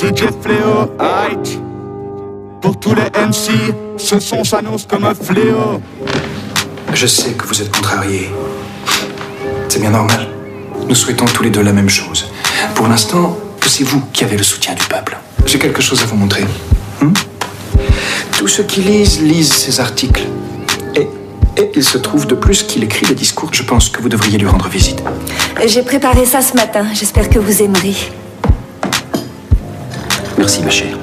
DJ Fléau, aïe. Pour tous les MC, ce son s'annonce comme un fléau. Je sais que vous êtes contrariés. C'est bien normal. Nous souhaitons tous les deux la même chose. Pour l'instant, c'est vous qui avez le soutien du peuple. J'ai quelque chose à vous montrer. Tous ceux qui lisent ces articles. Et il se trouve de plus qu'il écrit des discours. Je pense que vous devriez lui rendre visite. J'ai préparé ça ce matin. J'espère que vous aimerez. Merci, ma chère.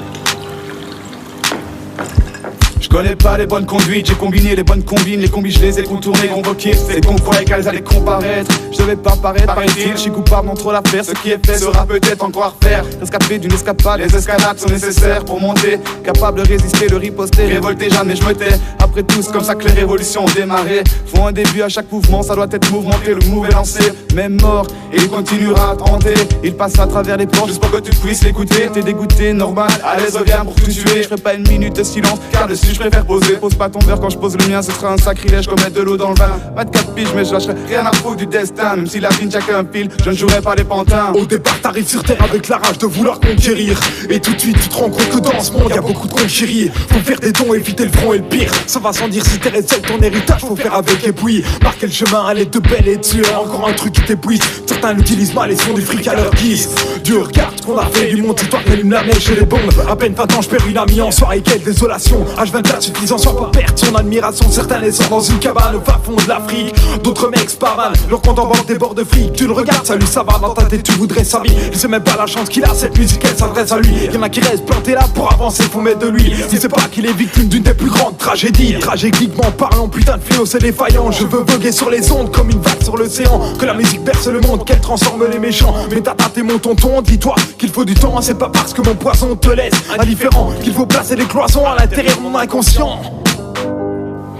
Je connais pas les bonnes conduites, j'ai combiné les bonnes combines. Les combis je les ai contournées, convoquées. C'est qu'on croyait qu'elles allaient comparaître. Je devais pas paraître, paraît-il. Je suis coupable dans trop l'affaire. Ce qui est fait sera peut-être encore à refaire. Rescapé d'une escapade, les escalades sont nécessaires pour monter. Capable de résister, de riposter, révolter, jamais je me tais. Après tout, c'est comme ça que les révolutions ont démarré. Faut un début à chaque mouvement, ça doit être mouvementé. Le move est lancé, même mort, et il continuera à tenter. Il passe à travers les portes juste pour que tu puisses l'écouter. T'es dégoûté, normal, à l'aise reviens pour tout tuer. Je ferai pas une minute de silence, car dessus je préfère poser. Pose pas ton verre quand je pose le mien, ce sera un sacrilège comme mettre de l'eau dans le vin. Pas de 4 piges, mais je lâcherai rien à foutre du destin. Même si la vie ne chacun un fil, je ne jouerai pas les pantins. Au départ t'arrives sur terre avec la rage de vouloir conquérir. Et tout de suite tu te rends compte que dans ce monde y'a beaucoup de conquérir. Faut faire des dons, éviter le front et le pire. Ça va sans dire si t'es seul, ton héritage faut faire avec et puis marquer le chemin à l'aide de belles et de sueur. Encore un truc qui t'épuise, certains l'utilisent mal et font du fric à leur guise. Dieu regarde ce qu'on a fait du monde, c'est toi qui allume la mèche et les bombes. À peine 20 ans je perds une amie en soirée, quelle désolation. H24 suffisant sans pas perdre son admiration. Certains les sortent dans une cabane au fin fond de l'Afrique. D'autres mecs se pavanent, leur compte en banque déborde de fric. Tu le regardes, salut ça va, dans ta tête tu voudrais sa vie. Il sait même pas la chance qu'il a, cette musique elle s'adresse à lui. Y'en a qui restent plantés là pour avancer, faut mettre de lui. Il sait pas qu'il est victime d'une des plus grandes tragédies. Tragédiquement parlant, putain de fléau c'est défaillant. Je veux voguer sur les ondes comme une vague sur l'océan. Que la musique berce le monde, qu'elle transforme les méchants. Mais tata t'es mon tonton, dis-toi qu'il faut du temps. C'est pas parce que mon poisson te laisse indifférent qu'il faut placer des cloisons à l'intérieur de mon inconscient.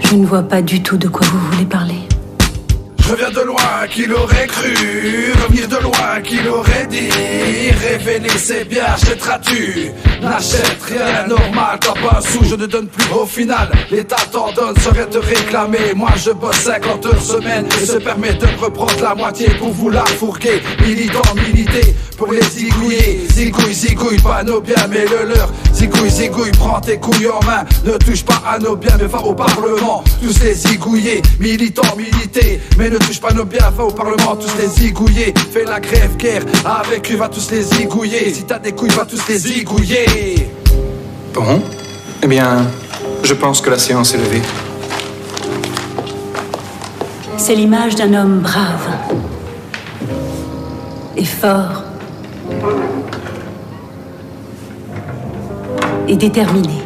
Je ne vois pas du tout de quoi vous voulez parler. Je viens de loin, qui l'aurait cru. Revenir de loin, qui l'aurait dit. Révéler c'est bien, achèteras-tu. N'achète rien, normal, t'as pas un sou, je ne donne plus au final. L'État t'en donne, serait te réclamer. Moi je bosse 50 heures semaine et se permet de reprendre la moitié pour vous la fourguer. Militant, militer, pour les zigouiller. Zigouille, zigouille, pas nos biens mais le leur. Zigouille, zigouille, prends tes couilles en main. Ne touche pas à nos biens mais va au Parlement. Tous les zigouiller, militants, militer. Mais ne touche pas nos biens, va au Parlement, tous les zigouiller. Fais la grève, guerre, avec eux, va tous les zigouiller. Si t'as des couilles, va tous les zigouiller. Bon, eh bien, je pense que la séance est levée. C'est l'image d'un homme brave et fort et déterminé.